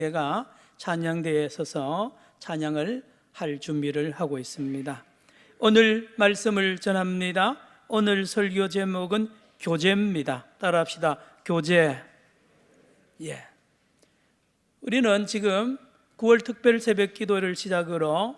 제가 찬양대에 서서 찬양을 할 준비를 하고 있습니다. 오늘 말씀을 전합니다. 오늘 설교 제목은 교제입니다. 따라합시다. 교제. 우리는 지금 9월 특별 새벽 기도를 시작으로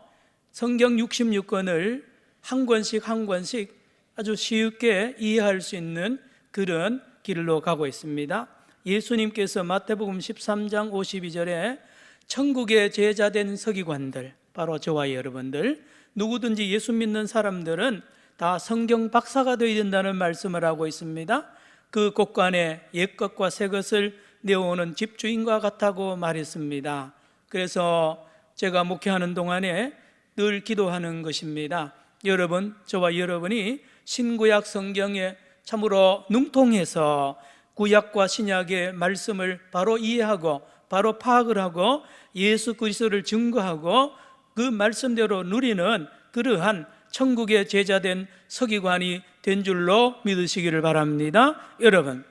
성경 66권을 한 권씩 한 권씩 아주 쉽게 이해할 수 있는 그런 길로 가고 있습니다. 예수님께서 마태복음 13장 52절에 천국의 제자된 서기관들, 바로 저와 여러분들, 누구든지 예수 믿는 사람들은 다 성경 박사가 되어야 된다는 말씀을 하고 있습니다. 그 곳간에 옛것과 새것을 내어오는 집주인과 같다고 말했습니다. 그래서 제가 목회하는 동안에 늘 기도하는 것입니다. 여러분, 저와 여러분이 신구약 성경에 참으로 능통해서 구약과 신약의 말씀을 바로 이해하고 바로 파악을 하고 예수 그리스도를 증거하고 그 말씀대로 누리는 그러한 천국의 제자된 서기관이 된 줄로 믿으시기를 바랍니다. 여러분,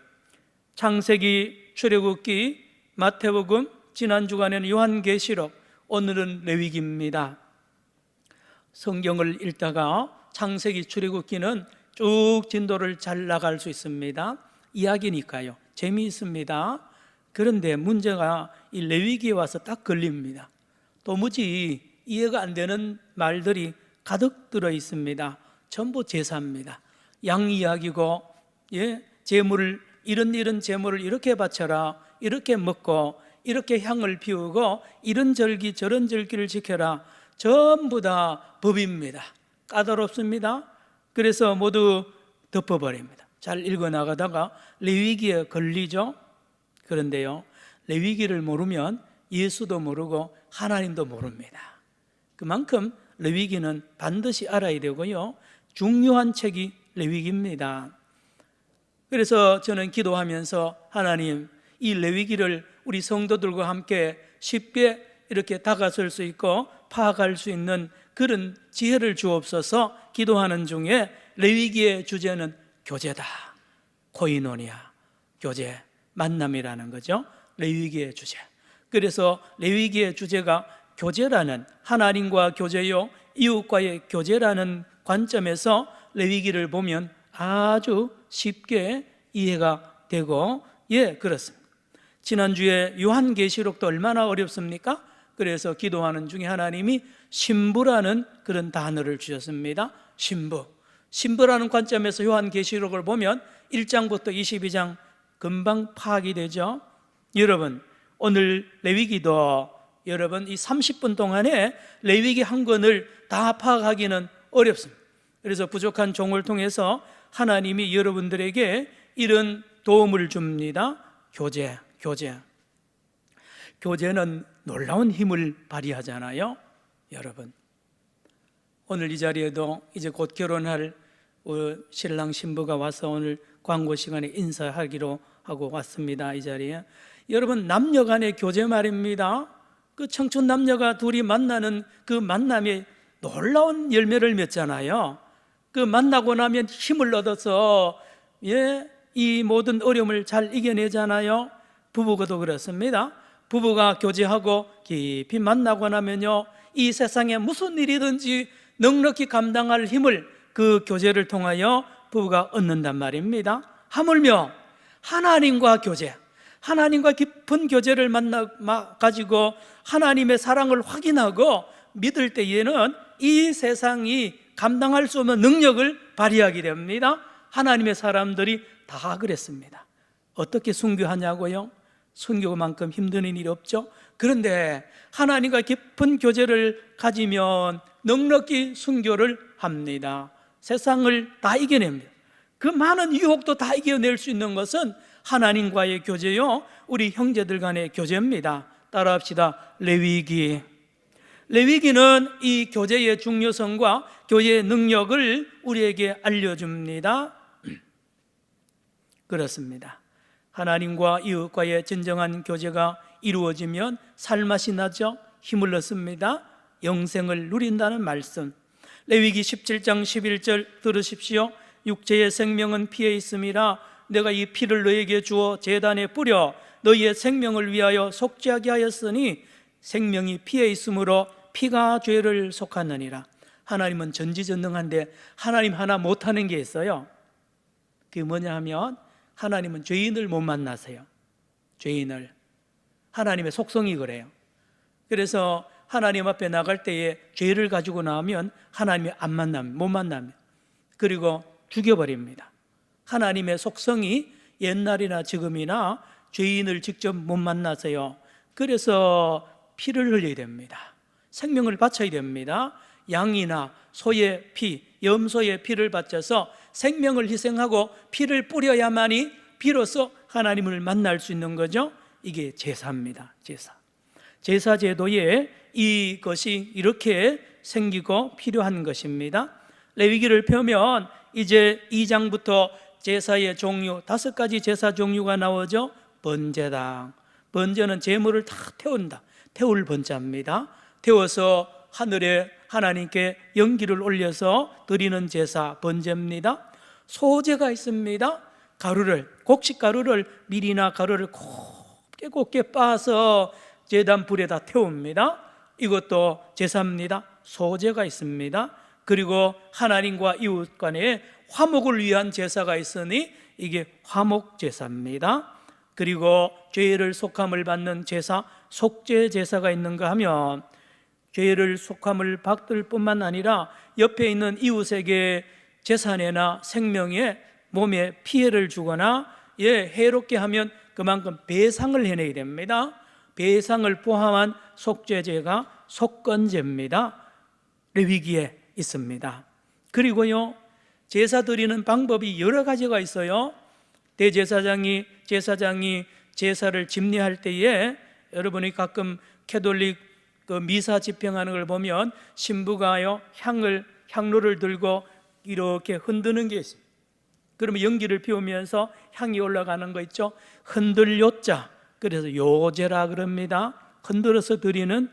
창세기, 출애굽기, 마태복음, 지난 주간에는 요한계시록, 오늘은 레위기입니다. 성경을 읽다가 창세기, 출애굽기는 쭉 진도를 잘 나갈 수 있습니다. 이야기니까요. 재미있습니다. 그런데 문제가 이 레위기에 와서 딱 걸립니다. 도무지 이해가 안 되는 말들이 가득 들어 있습니다. 전부 제사입니다. 양 이야기고, 제물을 이런 제물을 이렇게 바쳐라, 이렇게 먹고 이렇게 향을 피우고 이런 절기 저런 절기를 지켜라. 전부 다 법입니다. 까다롭습니다. 그래서 모두 덮어버립니다. 잘 읽어나가다가 레위기에 걸리죠. 그런데요, 레위기를 모르면 예수도 모르고 하나님도 모릅니다. 그만큼 레위기는 반드시 알아야 되고요, 중요한 책이 레위기입니다. 그래서 저는 기도하면서 하나님, 이 레위기를 우리 성도들과 함께 쉽게 이렇게 다가설 수 있고 파악할 수 있는 그런 지혜를 주옵소서 기도하는 중에 레위기의 주제는 교제다. 코이노니아, 교제, 만남이라는 거죠. 레위기의 주제. 그래서 레위기의 주제가 교제라는, 하나님과 교제요 이웃과의 교제라는 관점에서 레위기를 보면 아주 쉽게 이해가 되고, 그렇습니다. 지난주에 요한계시록도 얼마나 어렵습니까? 그래서 기도하는 중에 하나님이 신부라는 그런 단어를 주셨습니다. 신부라는 관점에서 요한계시록을 보면 1장부터 22장 금방 파악이 되죠. 여러분, 오늘 레위기도 여러분 이 30분 동안에 레위기 한 권을 다 파악하기는 어렵습니다. 그래서 부족한 종을 통해서 하나님이 여러분들에게 이런 도움을 줍니다. 교제는 놀라운 힘을 발휘하잖아요. 여러분, 오늘 이 자리에도 이제 곧 결혼할 신랑 신부가 와서 오늘 광고 시간에 인사하기로 하고 왔습니다. 이 자리에 여러분, 남녀 간의 교제 말입니다. 그 청춘 남녀가 둘이 만나는 그 만남에 놀라운 열매를 맺잖아요. 그 만나고 나면 힘을 얻어서 이 모든 어려움을 잘 이겨내잖아요. 부부가도 그렇습니다. 부부가 교제하고 깊이 만나고 나면요, 이 세상에 무슨 일이든지 넉넉히 감당할 힘을 그 교제를 통하여 부부가 얻는단 말입니다. 하물며 하나님과 교제, 하나님과 깊은 교제를 가지고 하나님의 사랑을 확인하고 믿을 때에는 이 세상이 감당할 수 없는 능력을 발휘하게 됩니다. 하나님의 사람들이 다 그랬습니다. 어떻게 순교하냐고요? 순교만큼 힘든 일이 없죠. 그런데 하나님과 깊은 교제를 가지면 넉넉히 순교를 합니다. 세상을 다 이겨냅니다. 그 많은 유혹도 다 이겨낼 수 있는 것은 하나님과의 교제요, 우리 형제들 간의 교제입니다. 따라합시다. 레위기는 이 교제의 중요성과 교제의 능력을 우리에게 알려줍니다. 그렇습니다. 하나님과 이웃과의 진정한 교제가 이루어지면 살맛이 나죠. 힘을 얻습니다. 영생을 누린다는 말씀. 레위기 17장 11절 들으십시오. 육체의 생명은 피에 있음이라 내가 이 피를 너에게 주어 제단에 뿌려 너희의 생명을 위하여 속죄하게 하였으니 생명이 피에 있으므로 피가 죄를 속하느니라. 하나님은 전지전능한데 하나님 하나 못하는 게 있어요. 그게 뭐냐 하면 하나님은 죄인을 못 만나세요. 죄인을. 하나님의 속성이 그래요. 그래서 하나님 앞에 나갈 때에 죄를 가지고 나오면 하나님이 못 만납니다. 그리고 죽여버립니다. 하나님의 속성이 옛날이나 지금이나 죄인을 직접 못 만나세요. 그래서 피를 흘려야 됩니다. 생명을 바쳐야 됩니다. 양이나 소의 피, 염소의 피를 바쳐서 생명을 희생하고 피를 뿌려야만이 비로소 하나님을 만날 수 있는 거죠. 이게 제사입니다. 제사 제도에 이것이 이렇게 생기고 필요한 것입니다. 레위기를 펴면 이제 2장부터 제사의 종류 5가지 제사 종류가 나오죠. 번제다. 번제는 제물을 다 태울 번제입니다. 태워서 하늘에 하나님께 연기를 올려서 드리는 제사 번제입니다. 소제가 있습니다. 곡식 가루를 밀이나 가루를 곱게 빻아서 제단 불에다 태웁니다. 이것도 제사입니다. 소제가 있습니다. 그리고 하나님과 이웃 간에 화목을 위한 제사가 있으니 이게 화목 제사입니다. 그리고 죄를 속함을 받는 제사, 속죄 제사가 있는가 하면 죄를 속함을 받을 뿐만 아니라 옆에 있는 이웃에게 재산이나 생명에 몸에 피해를 주거나 해롭게 하면 그만큼 배상을 해내야 됩니다. 배상을 포함한 속죄제가 속건제입니다. 레위기에 있습니다. 그리고요, 제사 드리는 방법이 여러 가지가 있어요. 대제사장이 제사를 집례할 때에 여러분이 가끔 캐톨릭 미사 집행하는 걸 보면 신부가요 향로를 들고 이렇게 흔드는 게 있어요. 그러면 연기를 피우면서 향이 올라가는 거 있죠. 흔들요자, 그래서 요제라 그럽니다. 흔들어서 드리는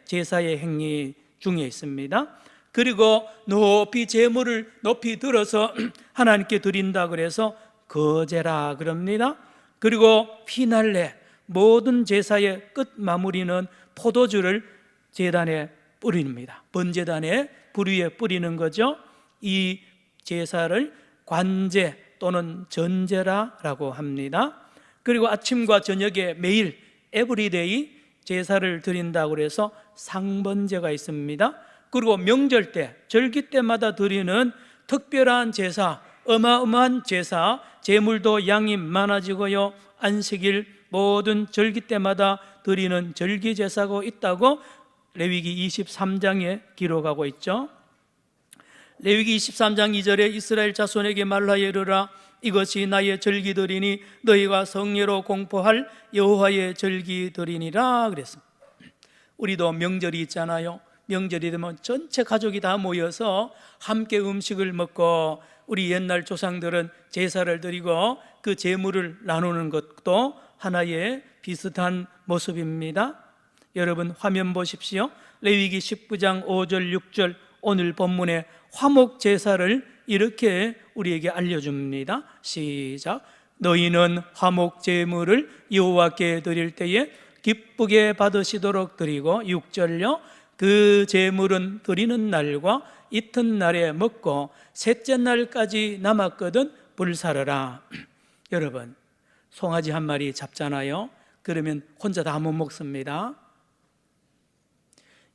제사의 행위 중에 있습니다. 그리고 높이 제물을 높이 들어서 하나님께 드린다 그래서 거제라 그럽니다. 그리고 피날레, 모든 제사의 끝 마무리는 포도주를 제단에 뿌립니다. 번제단에 불 위에 뿌리는 거죠. 이 제사를 관제 또는 전제라고 합니다. 그리고 아침과 저녁에 매일 에브리데이 제사를 드린다고 해서 상번제가 있습니다. 그리고 명절 때, 절기 때마다 드리는 특별한 제사, 어마어마한 제사, 제물도 양이 많아지고요, 안식일 모든 절기 때마다 드리는 절기 제사가 있다고 레위기 23장에 기록하고 있죠. 레위기 23장 2절에 이스라엘 자손에게 말하여 이르라, 이것이 나의 절기들이니 너희가 성례로 공포할 여호와의 절기들이니라 그랬습니다. 우리도 명절이 있잖아요. 명절이 되면 전체 가족이 다 모여서 함께 음식을 먹고, 우리 옛날 조상들은 제사를 드리고 그 제물을 나누는 것도 하나의 비슷한 모습입니다. 여러분 화면 보십시오. 레위기 19장 5절 6절 오늘 본문의 화목 제사를 이렇게 우리에게 알려줍니다. 시작. 너희는 화목 제물을 여호와께 드릴 때에 기쁘게 받으시도록 드리고, 6절요, 그 제물은 드리는 날과 이튿날에 먹고 셋째 날까지 남았거든 불사르라. 여러분, 송아지 한 마리 잡잖아요. 그러면 혼자 다 못 먹습니다.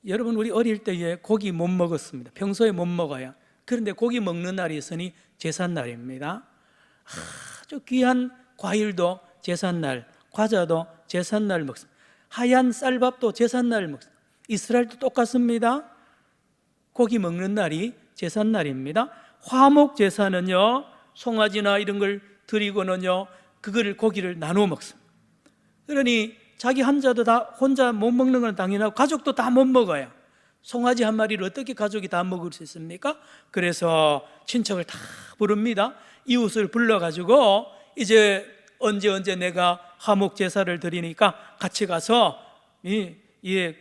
여러분, 우리 어릴 때에 고기 못 먹었습니다. 평소에 못 먹어요. 그런데 고기 먹는 날이 있으니 제삿날입니다. 아주 귀한 과일도 제삿날, 과자도 제삿날 먹습니다. 하얀 쌀밥도 제삿날 먹습니다. 이스라엘도 똑같습니다. 고기 먹는 날이 제삿날입니다. 화목 제사는요, 송아지나 이런 걸 드리고는요, 그거를 고기를 나누어 먹습니다. 그러니 자기 한자도 다 혼자 못 먹는 건 당연하고 가족도 다 못 먹어요. 송아지 한 마리를 어떻게 가족이 다 먹을 수 있습니까? 그래서 친척을 다 부릅니다. 이웃을 불러가지고 이제 언제 내가 화목 제사를 드리니까 같이 가서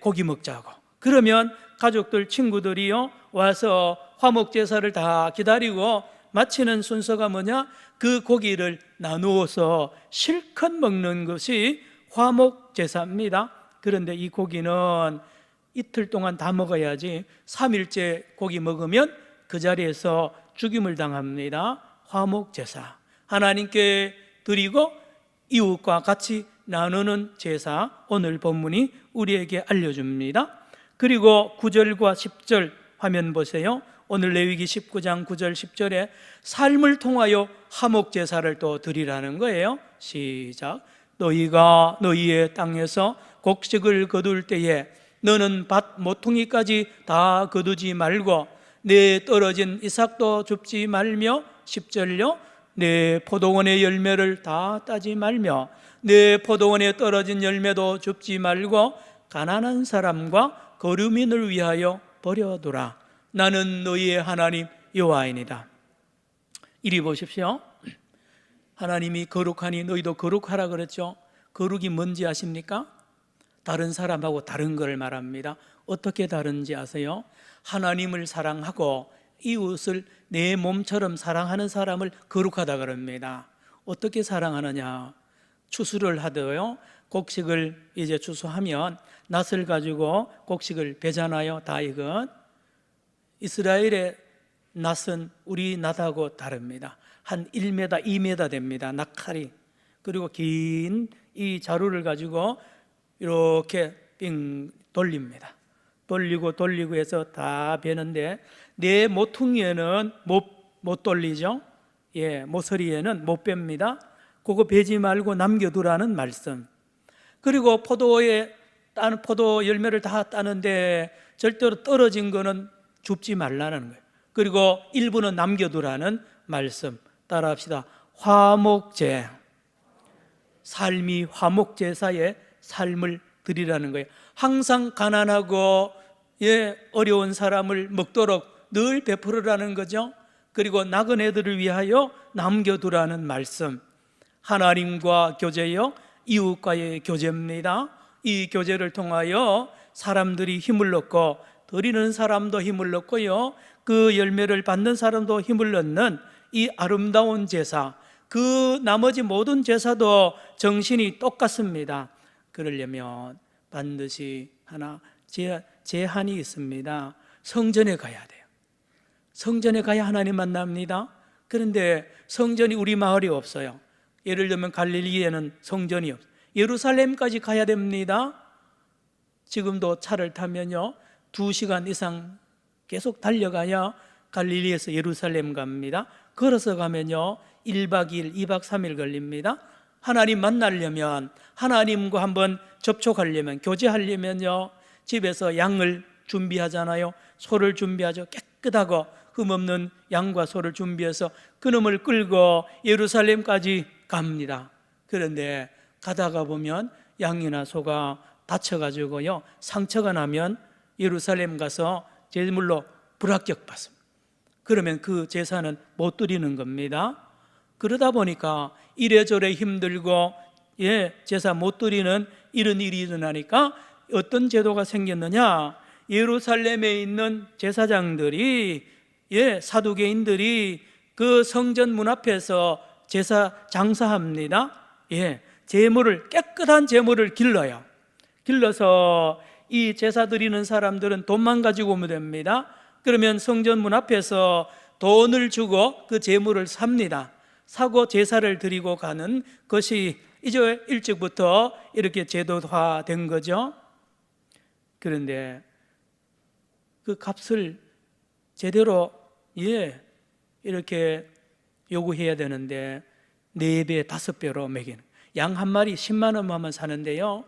고기 먹자고. 그러면 가족들 친구들이요 와서 화목 제사를 다 기다리고 마치는 순서가 뭐냐? 그 고기를 나누어서 실컷 먹는 것이 화목제사입니다. 그런데 이 고기는 이틀 동안 다 먹어야지 3일째 고기 먹으면 그 자리에서 죽임을 당합니다. 화목제사, 하나님께 드리고 이웃과 같이 나누는 제사, 오늘 본문이 우리에게 알려줍니다. 그리고 9절과 10절 화면 보세요. 오늘 레위기 19장 9절 10절에 삶을 통하여 화목제사를 또 드리라는 거예요. 시작. 너희가 너희의 땅에서 곡식을 거둘 때에 너는 밭 모퉁이까지 다 거두지 말고 내 떨어진 이삭도 줍지 말며, 10절요, 내 포도원의 열매를 다 따지 말며 내 포도원에 떨어진 열매도 줍지 말고 가난한 사람과 거류민을 위하여 버려두라. 나는 너희의 하나님 여호와이니라. 이리 보십시오. 하나님이 거룩하니 너희도 거룩하라 그랬죠. 거룩이 뭔지 아십니까? 다른 사람하고 다른 걸 말합니다. 어떻게 다른지 아세요? 하나님을 사랑하고 이웃을 내 몸처럼 사랑하는 사람을 거룩하다 그럽니다. 어떻게 사랑하느냐? 추수를 하더요, 곡식을 이제 추수하면 낫을 가지고 곡식을 베잖아요. 다익은. 이스라엘의 낫은 우리 낫하고 다릅니다. 한 1m, 2m 됩니다. 낫칼이. 그리고 긴 이 자루를 가지고 이렇게 빙 돌립니다. 돌리고 해서 다 베는데 내 모퉁이에는 못 돌리죠. 예, 모서리에는 못 뺍니다. 그거 베지 말고 남겨두라는 말씀. 그리고 포도 열매를 다 따는데 절대로 떨어진 거는 줍지 말라는 거예요. 그리고 일부는 남겨두라는 말씀. 따라합시다. 화목제, 삶이 화목제사의 삶을 드리라는 거예요. 항상 가난하고 어려운 사람을 먹도록 늘 베풀으라는 거죠. 그리고 나그네들을 위하여 남겨두라는 말씀. 하나님과 교제요, 이웃과의 교제입니다. 이 교제를 통하여 사람들이 힘을 얻고 드리는 사람도 힘을 얻고요, 그 열매를 받는 사람도 힘을 얻는 이 아름다운 제사, 그 나머지 모든 제사도 정신이 똑같습니다. 그러려면 반드시 하나 제한이 있습니다. 성전에 가야 돼요. 성전에 가야 하나님 만납니다. 그런데 성전이 우리 마을이 없어요. 예를 들면 갈릴리에는 성전이 없어요. 예루살렘까지 가야 됩니다. 지금도 차를 타면요 2시간 이상 계속 달려가야 갈릴리에서 예루살렘 갑니다. 걸어서 가면요 1박 2일, 2박 3일 걸립니다. 하나님 만나려면, 하나님과 한번 접촉하려면, 교제하려면요 집에서 양을 준비하잖아요. 소를 준비하죠. 깨끗하고 흠없는 양과 소를 준비해서 그놈을 끌고 예루살렘까지 갑니다. 그런데 가다가 보면 양이나 소가 다쳐가지고요 상처가 나면 예루살렘 가서 제물로 불합격 받습니다. 그러면 그 제사는 못 드리는 겁니다. 그러다 보니까 이래저래 힘들고 제사 못 드리는 이런 일이 일어나니까 어떤 제도가 생겼느냐? 예루살렘에 있는 제사장들이, 사두개인들이 그 성전 문 앞에서 제사 장사합니다. 제물을, 깨끗한 제물을 길러요. 길러서 이 제사 드리는 사람들은 돈만 가지고 오면 됩니다. 그러면 성전 문 앞에서 돈을 주고 그 제물을 삽니다. 사고 제사를 드리고 가는 것이 이제 일찍부터 이렇게 제도화된 거죠. 그런데 그 값을 제대로 이렇게 요구해야 되는데 4배, 5배로 매기는, 양 한 마리 10만 원만 사는데요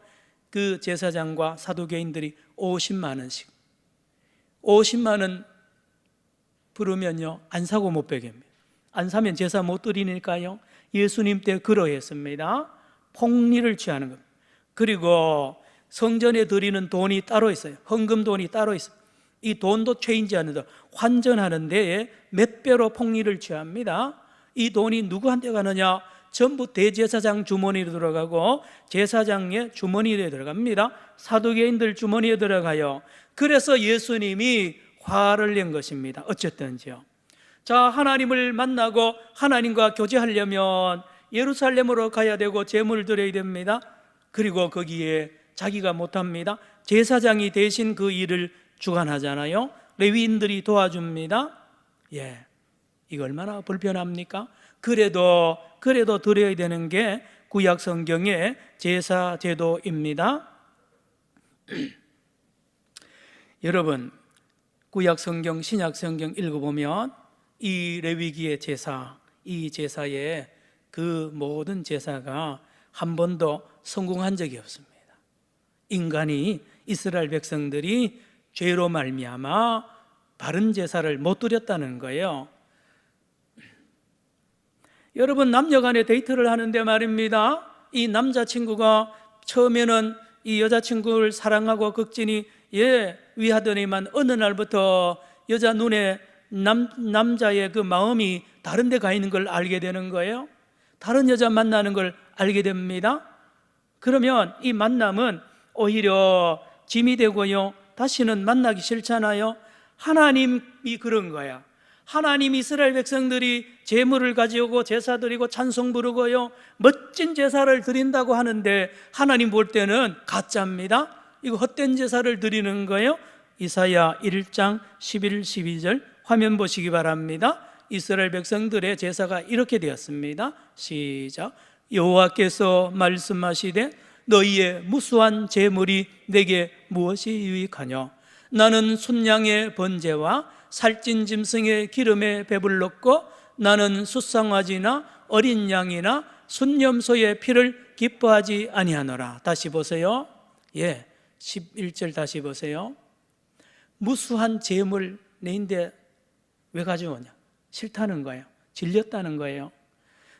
그 제사장과 사두개인들이 50만 원씩, 50만 원 부르면요 안 사고 못 베깁니다. 안 사면 제사 못 드리니까요 예수님 때 그러했습니다. 폭리를 취하는 겁니다. 그리고 성전에 드리는 돈이 따로 있어요. 헌금 돈이 따로 있어요. 이 돈도 체인지 않는다. 환전하는 데에 몇 배로 폭리를 취합니다. 이 돈이 누구한테 가느냐? 전부 대제사장 주머니에 들어가고 제사장의 주머니에 들어갑니다. 사두개인들 주머니에 들어가요. 그래서 예수님이 화를 낸 것입니다. 어쨌든지요 자, 하나님을 만나고 하나님과 교제하려면 예루살렘으로 가야 되고 제물을 드려야 됩니다. 그리고 거기에 자기가 못합니다. 제사장이 대신 그 일을 주관하잖아요. 레위인들이 도와줍니다. 예, 이거 얼마나 불편합니까? 그래도 드려야 되는 게 구약 성경의 제사 제도입니다. 여러분, 구약 성경, 신약 성경 읽어보면 이 레위기의 제사, 이 제사에 그 모든 제사가 한 번도 성공한 적이 없습니다. 인간이, 이스라엘 백성들이 죄로 말미암아 바른 제사를 못 드렸다는 거예요. 여러분, 남녀간에 데이트를 하는데 말입니다, 이 남자친구가 처음에는 이 여자친구를 사랑하고 극진히 위하더니만 어느 날부터 여자 눈에 남자의 그 마음이 다른 데 가 있는 걸 알게 되는 거예요. 다른 여자 만나는 걸 알게 됩니다. 그러면 이 만남은 오히려 짐이 되고요, 다시는 만나기 싫잖아요. 하나님이 그런 거야. 하나님, 이스라엘 백성들이 제물을 가져오고 제사 드리고 찬송 부르고요, 멋진 제사를 드린다고 하는데 하나님 볼 때는 가짜입니다. 이거 헛된 제사를 드리는 거예요. 이사야 1장 11, 12절 화면 보시기 바랍니다. 이스라엘 백성들의 제사가 이렇게 되었습니다. 시작. 여호와께서 말씀하시되 너희의 무수한 제물이 내게 무엇이 유익하뇨? 나는 순양의 번제와 살찐 짐승의 기름에 배불렀고 나는 숫상화지나 어린 양이나 순염소의 피를 기뻐하지 아니하노라. 다시 보세요. 11절 다시 보세요. 무수한 제물 내인데 왜 가져오냐? 싫다는 거예요. 질렸다는 거예요.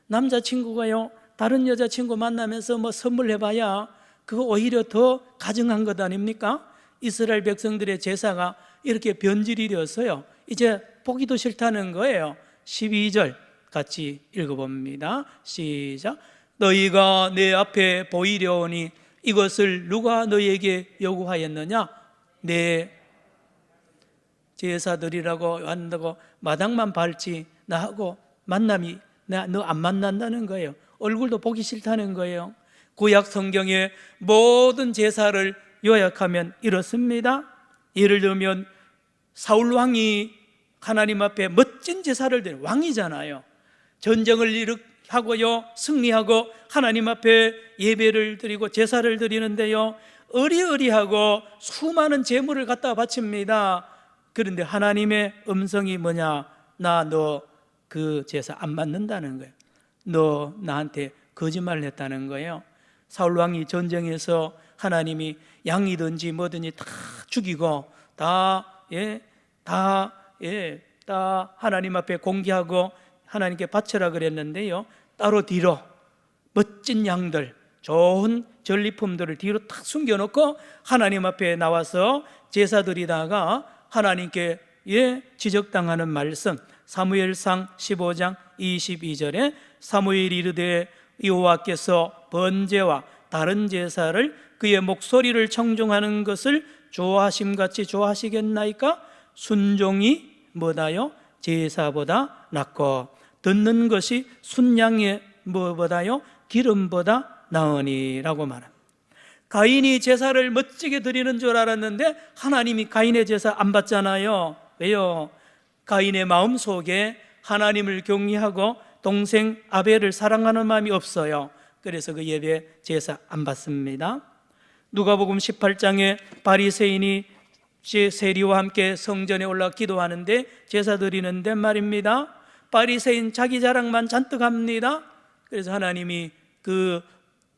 남자친구가요, 다른 여자친구 만나면서 뭐 선물해봐야 그거 오히려 더 가증한 것 아닙니까? 이스라엘 백성들의 제사가 이렇게 변질이 되었어요. 이제 보기도 싫다는 거예요. 12절 같이 읽어봅니다. 시작. 너희가 내 앞에 보이려 오니 이것을 누가 너희에게 요구하였느냐? 내 제사 드리라고 한다고 마당만 밟지 나하고 만남이 너 안 만난다는 거예요. 얼굴도 보기 싫다는 거예요. 구약 성경의 모든 제사를 요약하면 이렇습니다. 예를 들면 사울 왕이 하나님 앞에 멋진 제사를 드린 왕이잖아요. 전쟁을 하고요, 승리하고 하나님 앞에 예배를 드리고 제사를 드리는데요, 의리하고 수많은 제물을 갖다 바칩니다. 그런데 하나님의 음성이 뭐냐? 너 그 제사 안 받는다는 거예요. 너 나한테 거짓말을 했다는 거예요. 사울 왕이 전쟁에서 하나님이 양이든지 뭐든지 다 죽이고 다 하나님 앞에 공개하고 하나님께 바쳐라 그랬는데요, 따로 뒤로 멋진 양들, 좋은 전리품들을 뒤로 탁 숨겨놓고 하나님 앞에 나와서 제사 드리다가 하나님께 지적당하는 말씀, 사무엘상 15장 22절에 사무엘이 이르되 여호와께서 번제와 다른 제사를 그의 목소리를 청종하는 것을 좋아하심같이 좋아하시겠나이까? 순종이 뭐다요? 제사보다 낫고 듣는 것이 순양의 뭐보다요? 기름보다 나으니라고 말합니다. 가인이 제사를 멋지게 드리는 줄 알았는데 하나님이 가인의 제사 안 받잖아요. 왜요? 가인의 마음속에 하나님을 경외하고 동생 아벨을 사랑하는 마음이 없어요. 그래서 그 예배 제사 안 받습니다. 누가복음 18장에 바리새인이 세리와 함께 성전에 올라 기도하는데 제사 드리는데 말입니다, 바리새인 자기 자랑만 잔뜩 합니다. 그래서 하나님이 그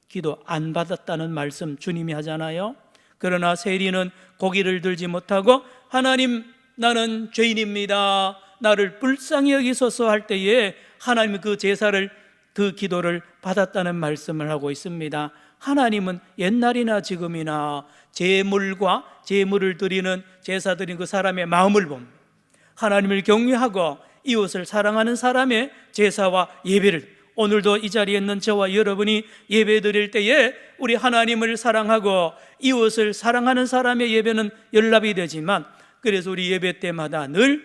기도 안 받았다는 말씀 주님이 하잖아요. 그러나 세리는 고기를 들지 못하고 하나님, 나는 죄인입니다, 나를 불쌍히 여기소서 할 때에 하나님은 그 제사를, 그 기도를 받았다는 말씀을 하고 있습니다. 하나님은 옛날이나 지금이나 제물과 제물을 드리는, 제사 드리는 그 사람의 마음을 봅니다. 하나님을 경외하고 이웃을 사랑하는 사람의 제사와 예배를, 오늘도 이 자리에 있는 저와 여러분이 예배 드릴 때에 우리 하나님을 사랑하고 이웃을 사랑하는 사람의 예배는 연락이 되지만, 그래서 우리 예배 때마다 늘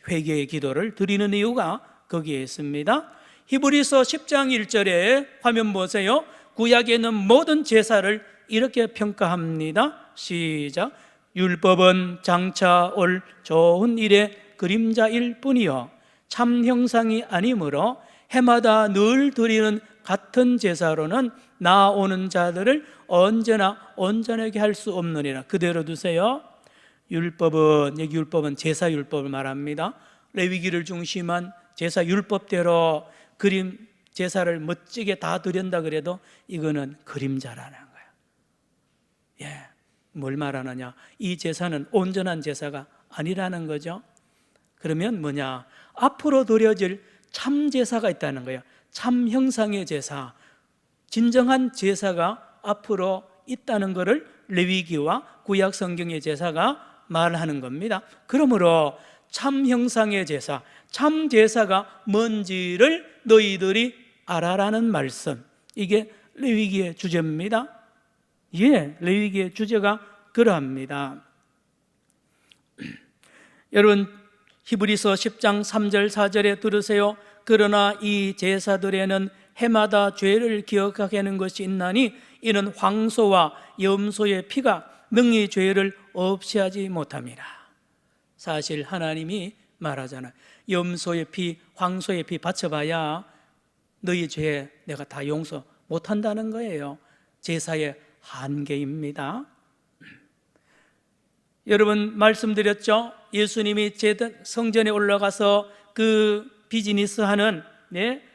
회개의 기도를 드리는 이유가 거기에 있습니다. 히브리서 10장 1절에 화면 보세요. 구약에는 모든 제사를 이렇게 평가합니다. 시작. 율법은 장차 올 좋은 일의 그림자일 뿐이요 참 형상이 아니므로 해마다 늘 드리는 같은 제사로는 나아오는 자들을 언제나 온전하게 할 수 없느니라. 그대로 두세요. 율법은, 여기 율법은 제사 율법을 말합니다. 레위기를 중심한 제사 율법대로 그림 제사를 멋지게 다 드린다 그래도 이거는 그림자라는 거예요. 예, 뭘 말하느냐? 이 제사는 온전한 제사가 아니라는 거죠. 그러면 뭐냐? 앞으로 드려질 참 제사가 있다는 거예요. 참 형상의 제사, 진정한 제사가 앞으로 있다는 것을 레위기와 구약 성경의 제사가 말하는 겁니다. 그러므로 참 형상의 제사, 참 제사가 뭔지를 너희들이 알아라는 말씀, 이게 레위기의 주제입니다. 예, 레위기의 주제가 그러합니다. 여러분, 히브리서 10장 3절 4절에 들으세요. 그러나 이 제사들에는 해마다 죄를 기억하게 하는 것이 있나니 이는 황소와 염소의 피가 능히 죄를 없이 하지 못함이라. 사실 하나님이 말하잖아요. 염소의 피, 황소의 피 바쳐봐야 너희 죄 내가 다 용서 못한다는 거예요. 제사의 한계입니다. 여러분 말씀드렸죠? 예수님이 성전에 올라가서 그 비즈니스 하는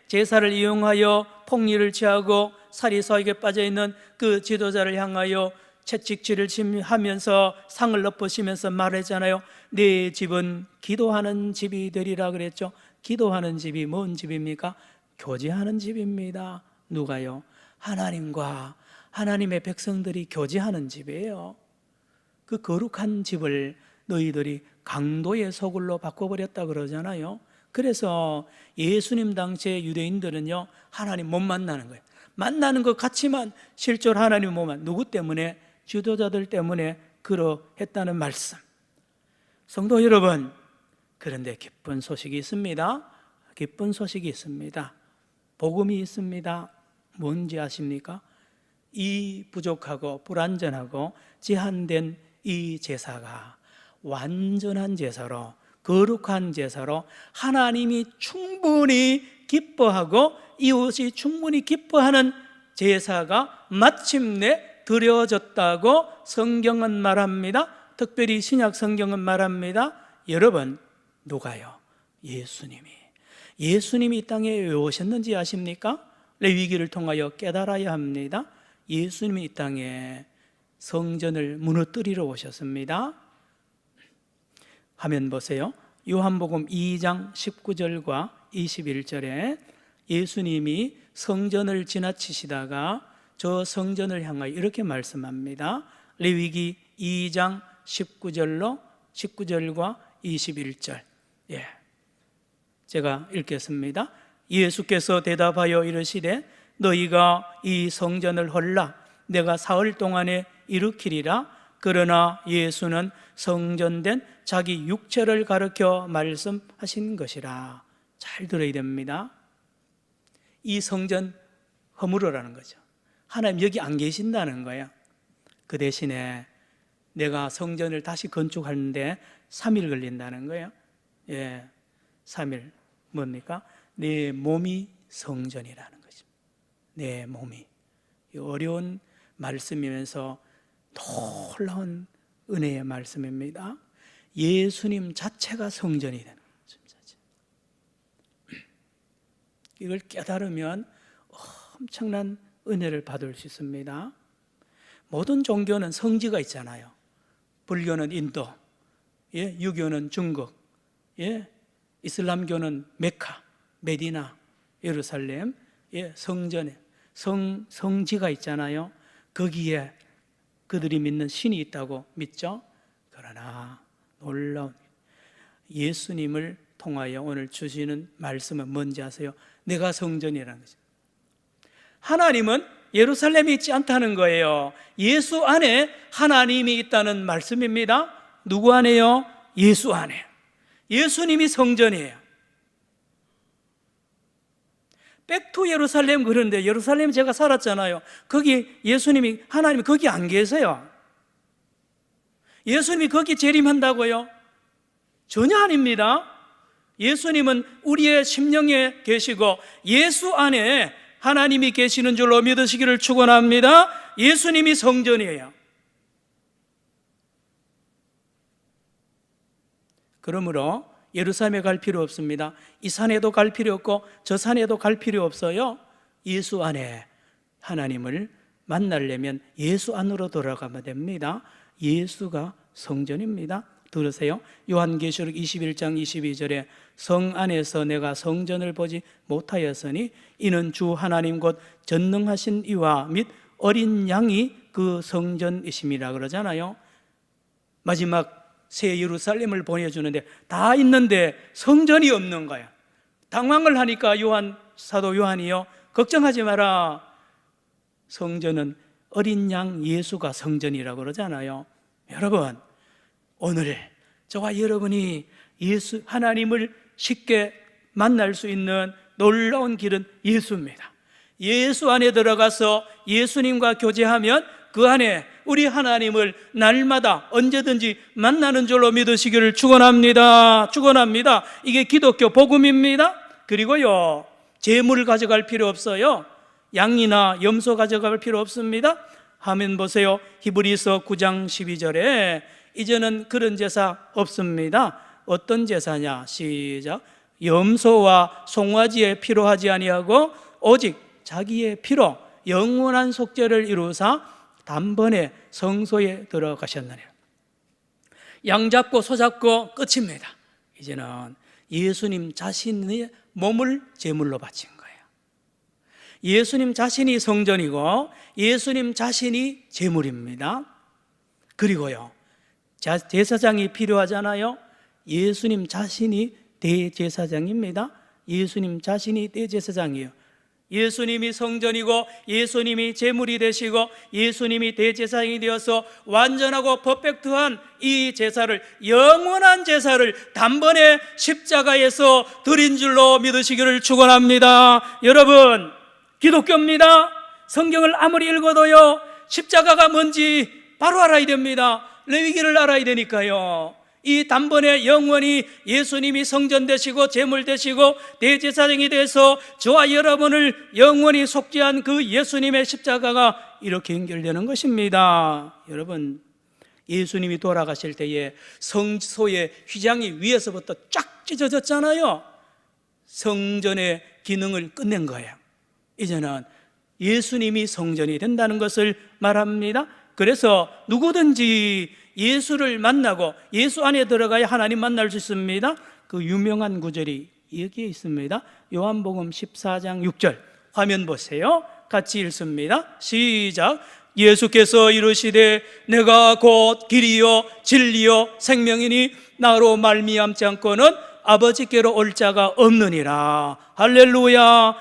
제사를 이용하여 폭리를 취하고 사리사욕에 빠져있는 그 지도자를 향하여 채찍질을 하면서 상을 엎으시면서 말했잖아요. 네 집은 기도하는 집이 되리라 그랬죠. 기도하는 집이 뭔 집입니까? 교제하는 집입니다. 누가요? 하나님과 하나님의 백성들이 교제하는 집이에요. 그 거룩한 집을 너희들이 강도의 소굴로 바꿔버렸다 그러잖아요. 그래서 예수님 당시에 유대인들은요, 하나님 못 만나는 거예요. 만나는 것 같지만 실제로 하나님 못 만나. 누구 때문에? 지도자들 때문에 그러했다는 말씀. 성도 여러분, 그런데 기쁜 소식이 있습니다. 기쁜 소식이 있습니다. 복음이 있습니다. 뭔지 아십니까? 이 부족하고 불완전하고 제한된 이 제사가 완전한 제사로, 거룩한 제사로 하나님이 충분히 기뻐하고 이웃이 충분히 기뻐하는 제사가 마침내 드려졌다고 성경은 말합니다. 특별히 신약 성경은 말합니다. 여러분, 누가요? 예수님이 이 땅에 왜 오셨는지 아십니까? 레위기를 통하여 깨달아야 합니다. 예수님이 이 땅에 성전을 무너뜨리러 오셨습니다. 화면 보세요. 요한복음 2장 19절과 21절에 예수님이 성전을 지나치시다가 저 성전을 향하여 이렇게 말씀합니다. 레위기 2장 19절과 21절. 예, 제가 읽겠습니다. 예수께서 대답하여 이르시되 너희가 이 성전을 헐라 내가 사흘 동안에 일으키리라. 그러나 예수는 성전된 자기 육체를 가르쳐 말씀하신 것이라. 잘 들어야 됩니다. 이 성전 허물으라는 거죠. 하나님 여기 안 계신다는 거예요. 그 대신에 내가 성전을 다시 건축하는데 3일 걸린다는 거예요. 예, 3일. 뭡니까? 내 몸이 성전이라는 거죠. 내 몸이. 어려운 말씀이면서 놀라운 은혜의 말씀입니다. 예수님 자체가 성전이 되는 거죠. 이걸 깨달으면 엄청난 은혜를 받을 수 있습니다. 모든 종교는 성지가 있잖아요. 불교는 인도, 유교는 중국, 이슬람교는 메카, 메디나, 예루살렘, 성전에 성지가 있잖아요. 거기에 그들이 믿는 신이 있다고 믿죠. 그러나 놀라운 예수님을 통하여 오늘 주시는 말씀은 뭔지 아세요? 내가 성전이라는 거죠. 하나님은 예루살렘에 있지 않다는 거예요. 예수 안에 하나님이 있다는 말씀입니다. 누구 안에요? 예수 안에. 예수님이 성전이에요. 백투 예루살렘 그런데 예루살렘 제가 살았잖아요. 거기 예수님이 하나님이 거기 안 계세요. 예수님이 거기 재림한다고요? 전혀 아닙니다. 예수님은 우리의 심령에 계시고 예수 안에 하나님이 계시는 줄로 믿으시기를 축원합니다. 예수님이 성전이에요. 그러므로 예루살렘에 갈 필요 없습니다. 이 산에도 갈 필요 없고 저 산에도 갈 필요 없어요. 예수 안에 하나님을 만나려면 예수 안으로 돌아가면 됩니다. 예수가 성전입니다. 들으세요. 요한계시록 21장 22절에 성 안에서 내가 성전을 보지 못하였으니 이는 주 하나님 곧 전능하신 이와 및 어린 양이 그 성전이심이라 그러잖아요. 마지막 새 예루살렘을 보내주는데 다 있는데 성전이 없는 거야. 당황을 하니까 사도 요한이요, 걱정하지 마라. 성전은 어린 양 예수가 성전이라고 그러잖아요. 여러분, 오늘 저와 여러분이 예수 하나님을 쉽게 만날 수 있는 놀라운 길은 예수입니다. 예수 안에 들어가서 예수님과 교제하면 그 안에 우리 하나님을 날마다 언제든지 만나는 줄로 믿으시기를 축원합니다. 축원합니다. 이게 기독교 복음입니다. 그리고요, 재물을 가져갈 필요 없어요. 양이나 염소 가져갈 필요 없습니다. 하면 보세요. 히브리서 9장 12절에 이제는 그런 제사 없습니다. 어떤 제사냐? 시작. 염소와 송아지에 피로 하지 아니하고 오직 자기의 피로 영원한 속죄를 이루사 단번에 성소에 들어가셨느니라. 양 잡고 소 잡고 끝입니다. 이제는 예수님 자신의 몸을 제물로 바친 거예요. 예수님 자신이 성전이고 예수님 자신이 제물입니다. 그리고요, 제사장이 필요하잖아요. 예수님 자신이 대제사장입니다. 예수님 자신이 대제사장이에요. 예수님이 성전이고 예수님이 제물이 되시고 예수님이 대제사장이 되어서 완전하고 퍼펙트한 이 제사를, 영원한 제사를 단번에 십자가에서 드린 줄로 믿으시기를 축원합니다. 여러분, 기독교입니다. 성경을 아무리 읽어도요, 십자가가 뭔지 바로 알아야 됩니다. 레위기를 알아야 되니까요. 이 단번에 영원히 예수님이 성전 되시고 제물 되시고 대제사장이 돼서 저와 여러분을 영원히 속죄한 그 예수님의 십자가가 이렇게 연결되는 것입니다. 여러분, 예수님이 돌아가실 때에 성소의 휘장이 위에서부터 쫙 찢어졌잖아요. 성전의 기능을 끝낸 거예요. 이제는 예수님이 성전이 된다는 것을 말합니다. 그래서 누구든지 예수를 만나고 예수 안에 들어가야 하나님 만날 수 있습니다. 그 유명한 구절이 여기에 있습니다. 요한복음 14장 6절 화면 보세요. 같이 읽습니다. 시작. 예수께서 이르시되 내가 곧 길이요 진리요 생명이니 나로 말미암지 않고는 아버지께로 올 자가 없느니라. 할렐루야.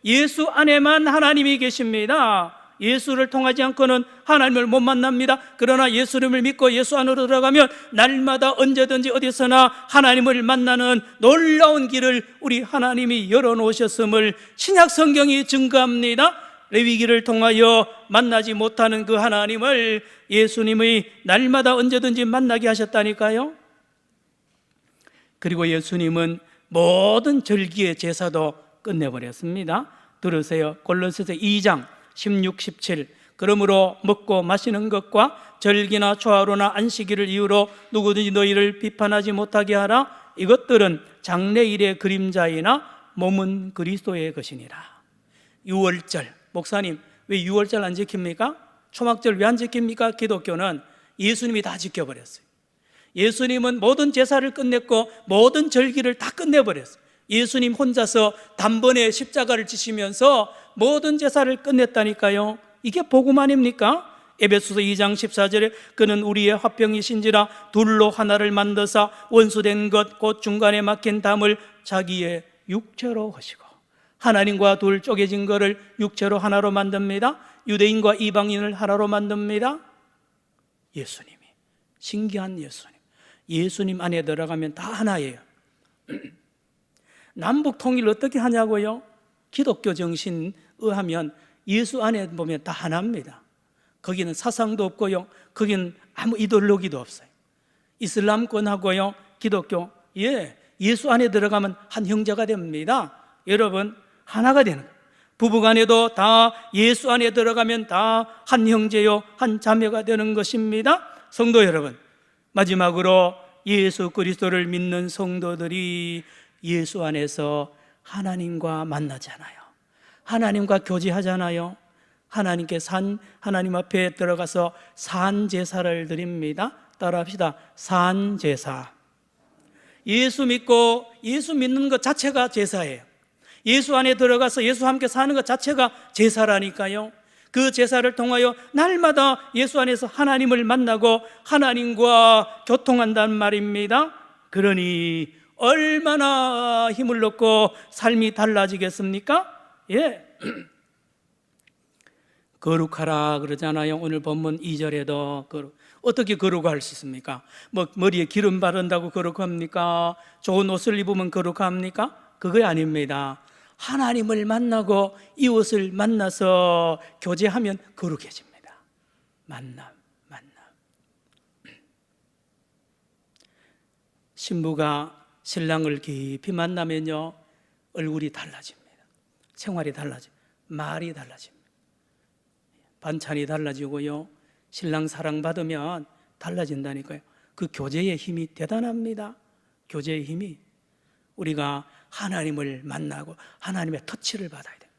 예수 안에만 하나님이 계십니다. 예수를 통하지 않고는 하나님을 못 만납니다. 그러나 예수님을 믿고 예수 안으로 들어가면 날마다 언제든지 어디서나 하나님을 만나는 놀라운 길을 우리 하나님이 열어놓으셨음을 신약 성경이 증거합니다. 레위기를 통하여 만나지 못하는 그 하나님을 예수님이 날마다 언제든지 만나게 하셨다니까요. 그리고 예수님은 모든 절기의 제사도 끝내버렸습니다. 들으세요. 골로새서 2장 16, 17 그러므로 먹고 마시는 것과 절기나 초하루나 안식일을 이유로 누구든지 너희를 비판하지 못하게 하라. 이것들은 장래일의 그림자이나 몸은 그리스도의 것이니라. 유월절, 목사님 왜 유월절 안 지킵니까? 초막절 왜 안 지킵니까? 기독교는 예수님이 다 지켜버렸어요. 예수님은 모든 제사를 끝냈고 모든 절기를 다 끝내버렸어요. 예수님 혼자서 단번에 십자가를 지시면서 모든 제사를 끝냈다니까요. 이게 복음 아닙니까? 에베소서 2장 14절에 그는 우리의 화병이신지라 둘로 하나를 만드사 원수된 것 곧 중간에 막힌 담을 자기의 육체로 하시고, 하나님과 둘 쪼개진 것을 육체로 하나로 만듭니다. 유대인과 이방인을 하나로 만듭니다. 예수님이, 신기한 예수님. 예수님 안에 들어가면 다 하나예요. 남북 통일 어떻게 하냐고요? 기독교 정신에 의하면 예수 안에 보면 다 하나입니다. 거기는 사상도 없고요, 거기는 아무 이데올로기도 없어요. 이슬람권하고요, 기독교, 예수 안에 들어가면 한 형제가 됩니다. 여러분, 하나가 되는 거예요. 부부간에도 다 예수 안에 들어가면 다 한 형제요, 한 자매가 되는 것입니다. 성도 여러분, 마지막으로 예수 그리스도를 믿는 성도들이 예수 안에서 하나님과 만나잖아요. 하나님과 교제하잖아요. 하나님 앞에 들어가서 산제사를 드립니다. 따라합시다. 산제사. 예수 믿고 예수 믿는 것 자체가 제사예요. 예수 안에 들어가서 예수와 함께 사는 것 자체가 제사라니까요. 그 제사를 통하여 날마다 예수 안에서 하나님을 만나고 하나님과 교통한다는 말입니다. 그러니 얼마나 힘을 얻고 삶이 달라지겠습니까? 거룩하라 그러잖아요. 오늘 본문 2절에도 어떻게 거룩할 수 있습니까? 머리에 기름 바른다고 거룩합니까? 좋은 옷을 입으면 거룩합니까? 그거 아닙니다. 하나님을 만나고 이웃을 만나서 교제하면 거룩해집니다. 만남. 신부가 신랑을 깊이 만나면요, 얼굴이 달라집니다. 생활이 달라집니다. 말이 달라집니다. 반찬이 달라지고요, 신랑 사랑받으면 달라진다니까요. 그 교제의 힘이 대단합니다. 교제의 힘이. 우리가 하나님을 만나고 하나님의 터치를 받아야 돼요.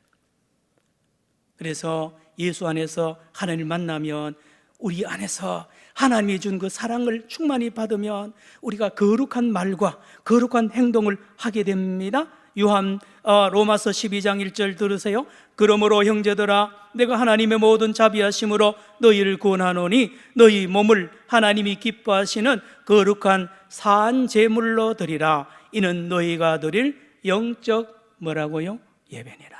그래서 예수 안에서 하나님을 만나면 우리 안에서 하나님이 준 그 사랑을 충만히 받으면 우리가 거룩한 말과 거룩한 행동을 하게 됩니다. 로마서 12장 1절 들으세요. 그러므로 형제들아, 내가 하나님의 모든 자비하심으로 너희를 구원하노니 너희 몸을 하나님이 기뻐하시는 거룩한 산 제물로 드리라. 이는 너희가 드릴 영적 뭐라고요? 예배니라.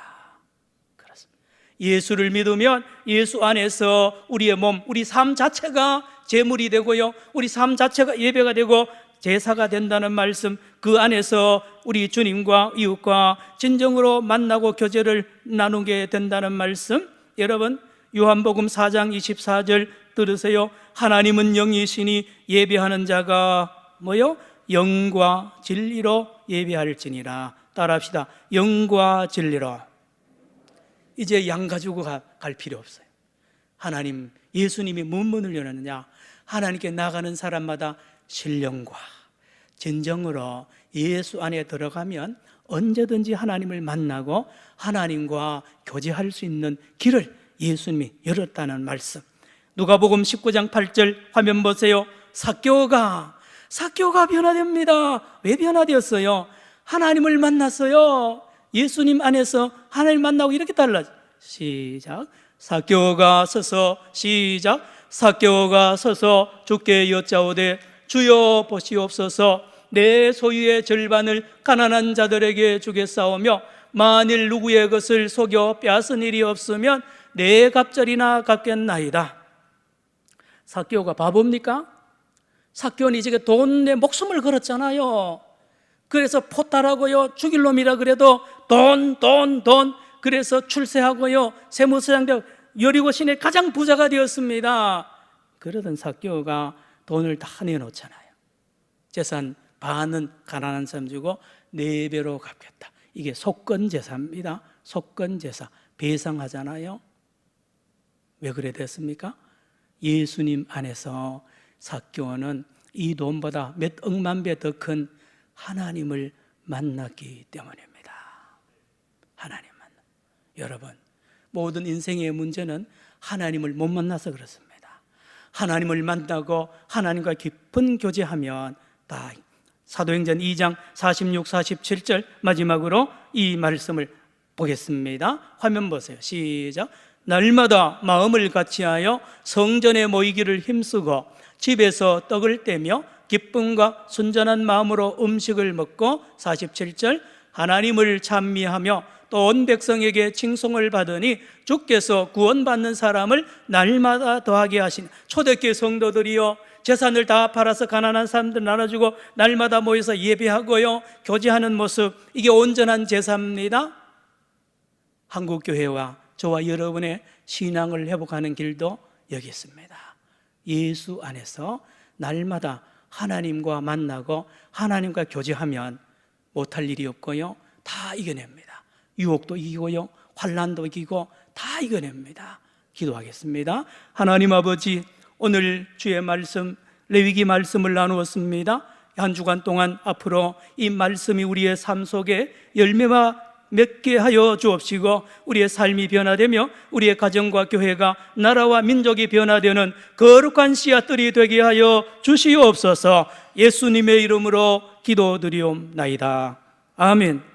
그렇습니다. 예수를 믿으면 예수 안에서 우리의 몸, 우리 삶 자체가 제물이 되고요, 우리 삶 자체가 예배가 되고 제사가 된다는 말씀, 그 안에서 우리 주님과 이웃과 진정으로 만나고 교제를 나누게 된다는 말씀. 여러분, 요한복음 4장 24절 들으세요. 하나님은 영이시니 예배하는 자가 뭐요? 영과 진리로 예배할지니라. 따라합시다. 영과 진리로. 이제 양 가지고 갈 필요 없어요. 하나님, 예수님이 뭔 문을 여느냐? 하나님께 나가는 사람마다 신령과 진정으로 예수 안에 들어가면 언제든지 하나님을 만나고 하나님과 교제할 수 있는 길을 예수님이 열었다는 말씀. 누가복음 19장 8절 화면 보세요. 삭개오가 변화됩니다. 왜 변화되었어요? 하나님을 만났어요. 예수님 안에서 하나님을 만나고 이렇게 달라져. 시작. 삭개오가 서서, 시작. 삭개오가 서서 주께 여짜오되 주여 보시옵소서, 내 소유의 절반을 가난한 자들에게 주겠사오며 만일 누구의 것을 속여 빼앗은 일이 없으면 내 갑절이나 갚겠나이다. 삭개오가 바보입니까? 삭개오는 이제 돈 내 목숨을 걸었잖아요. 그래서 포탈하고요, 죽일 놈이라 그래도 돈. 그래서 출세하고요, 세무서장 되고 여리고 시내 가장 부자가 되었습니다. 그러던 삭개오가 돈을 다 내놓잖아요. 재산 반은 가난한 사람 주고 4배로 갚겠다. 이게 속건제사입니다. 속건제사. 배상하잖아요. 왜 그래 됐습니까? 예수님 안에서 삭개오는 이 돈보다 몇 억만 배 더 큰 하나님을 만났기 때문입니다. 하나님 만나. 여러분, 모든 인생의 문제는 하나님을 못 만나서 그렇습니다. 하나님을 만나고 하나님과 깊은 교제하면 다. 사도행전 2장 46, 47절 마지막으로 이 말씀을 보겠습니다. 화면 보세요. 시작. 날마다 마음을 같이하여 성전에 모이기를 힘쓰고 집에서 떡을 떼며 기쁨과 순전한 마음으로 음식을 먹고, 47절, 하나님을 찬미하며 또 온 백성에게 칭송을 받으니 주께서 구원받는 사람을 날마다 더하게 하시니. 초대교회 성도들이요, 재산을 다 팔아서 가난한 사람들 나눠주고 날마다 모여서 예배하고요, 교제하는 모습, 이게 온전한 제사입니다. 한국교회와 저와 여러분의 신앙을 회복하는 길도 여기 있습니다. 예수 안에서 날마다 하나님과 만나고 하나님과 교제하면 못할 일이 없고요, 다 이겨냅니다. 유혹도 이기고요, 환난도 이기고 다 이겨냅니다. 기도하겠습니다. 하나님 아버지, 오늘 주의 말씀, 레위기 말씀을 나누었습니다. 한 주간 동안 앞으로 이 말씀이 우리의 삶 속에 열매와 맺게 하여 주옵시고, 우리의 삶이 변화되며 우리의 가정과 교회가, 나라와 민족이 변화되는 거룩한 씨앗들이 되게 하여 주시옵소서. 예수님의 이름으로 기도드리옵나이다. 아멘.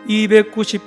298